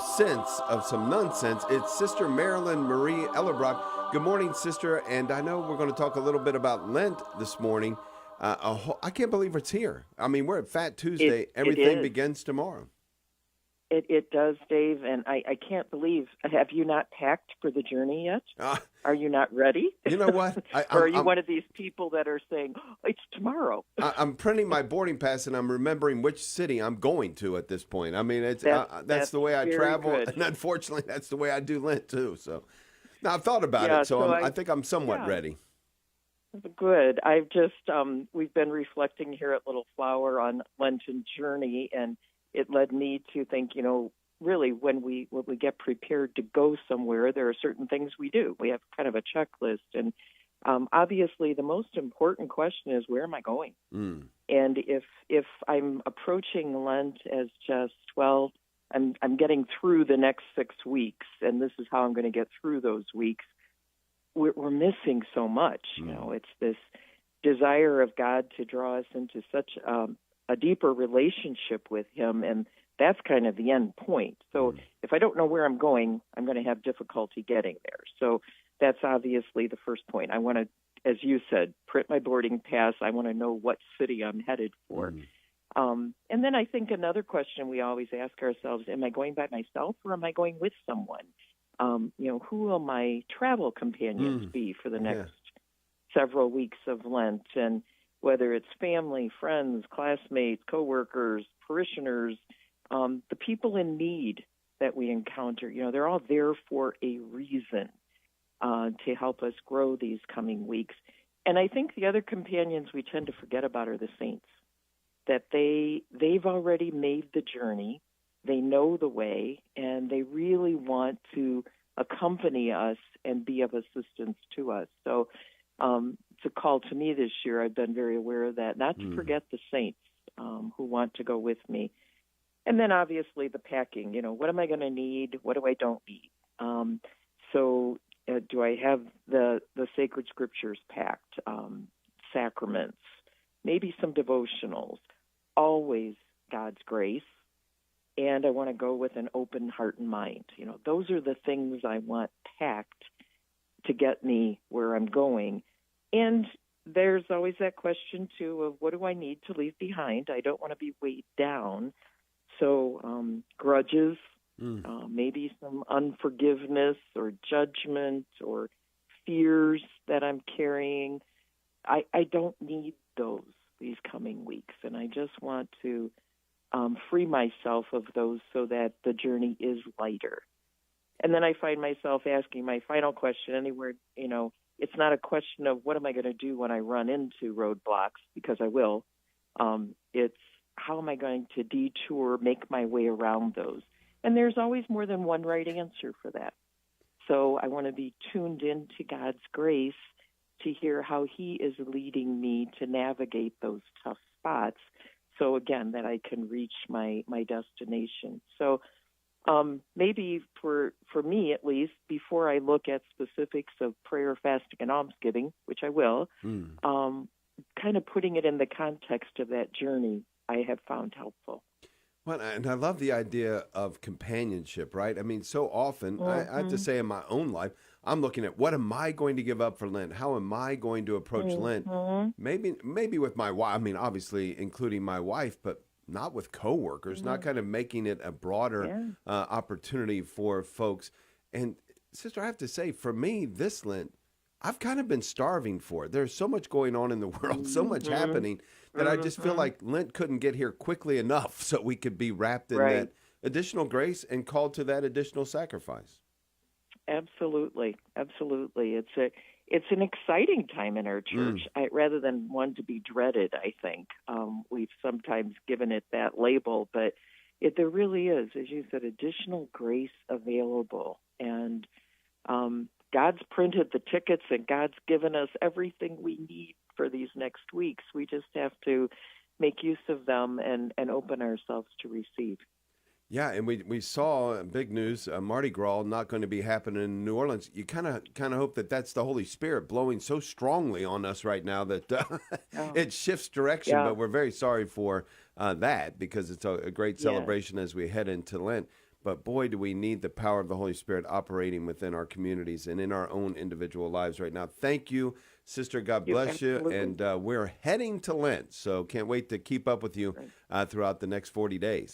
sense of some Nun Sense. It's Sister Marilyn Marie Ellerbrock. Good morning, Sister. And I know we're going to talk a little bit about Lent this morning. I can't believe it's here. I mean, we're at Fat Tuesday. Everything begins tomorrow. It does, Dave, and I can't believe. Have you not packed for the journey yet? Are you not ready? You know what? Or are you one of these people that are saying, oh, it's tomorrow? I'm printing my boarding pass, and I'm remembering which city I'm going to at this point. I mean, that's the way I travel, and unfortunately, that's the way I do Lent, too. So now I've thought about it, so I think I'm somewhat ready. Good. I've just, we've been reflecting here at Little Flower on Lenten Journey, and it led me to think, really when we get prepared to go somewhere, there are certain things we do. We have kind of a checklist. And obviously the most important question is, where am I going? And if I'm approaching Lent as just, I'm getting through the next 6 weeks, and this is how I'm going to get through those weeks, we're missing so much. It's this desire of God to draw us into such a deeper relationship with him, and that's kind of the end point. So if I don't know where I'm going, I'm going to have difficulty getting there. So that's obviously the first point. I want to, as you said, print my boarding pass. I want to know what city I'm headed for. And then I think another question we always ask ourselves, am I going by myself or am I going with someone? Who will my travel companions be for the next several weeks of Lent? And whether it's family, friends, classmates, coworkers, parishioners, the people in need that we encounter, they're all there for a reason to help us grow these coming weeks. And I think the other companions we tend to forget about are the saints, that they've already made the journey, they know the way, and they really want to accompany us and be of assistance to us. So it's a call to me this year. I've been very aware of that, not to forget the saints who want to go with me. And then obviously the packing, what am I going to need? What do I don't need? Do I have the sacred scriptures packed, sacraments, maybe some devotionals, always God's grace. And I want to go with an open heart and mind. Those are the things I want packed to get me where I'm going. And there's always that question, too, of what do I need to leave behind? I don't want to be weighed down. So grudges, maybe some unforgiveness or judgment or fears that I'm carrying. I don't need these coming weeks. And I just want to free myself of those so that the journey is lighter. And then I find myself asking my final question anywhere, it's not a question of what am I going to do when I run into roadblocks, because I will. It's how am I going to detour, make my way around those? And there's always more than one right answer for that. So I want to be tuned into God's grace to hear how he is leading me to navigate those tough spots. So again, that I can reach my destination. So maybe for me at least, before I look at specifics of prayer, fasting, and almsgiving, which I will, kind of putting it in the context of that journey, I have found helpful. Well, and I love the idea of companionship, right? I mean, so often, I have to say in my own life, I'm looking at what am I going to give up for Lent? How am I going to approach Lent? Maybe with my wife, I mean, obviously including my wife, but not with coworkers, not kind of making it a broader opportunity for folks. And Sister, I have to say, for me, this Lent, I've kind of been starving for it. There's so much going on in the world, so much happening, that I just feel like Lent couldn't get here quickly enough so we could be wrapped in that additional grace and called to that additional sacrifice. Absolutely. It's an exciting time in our church, rather than one to be dreaded, I think. We've sometimes given it that label, but there really is, as you said, additional grace available. And God's printed the tickets, and God's given us everything we need for these next weeks. We just have to make use of them and open ourselves to receive. Yeah, and we saw big news, Mardi Gras not going to be happening in New Orleans. You kind of hope that that's the Holy Spirit blowing so strongly on us right now that it shifts direction. But we're very sorry for that, because it's a great celebration as we head into Lent. But boy, do we need the power of the Holy Spirit operating within our communities and in our own individual lives right now. Thank you, Sister. God bless you. And we're heading to Lent, so can't wait to keep up with you throughout the next 40 days.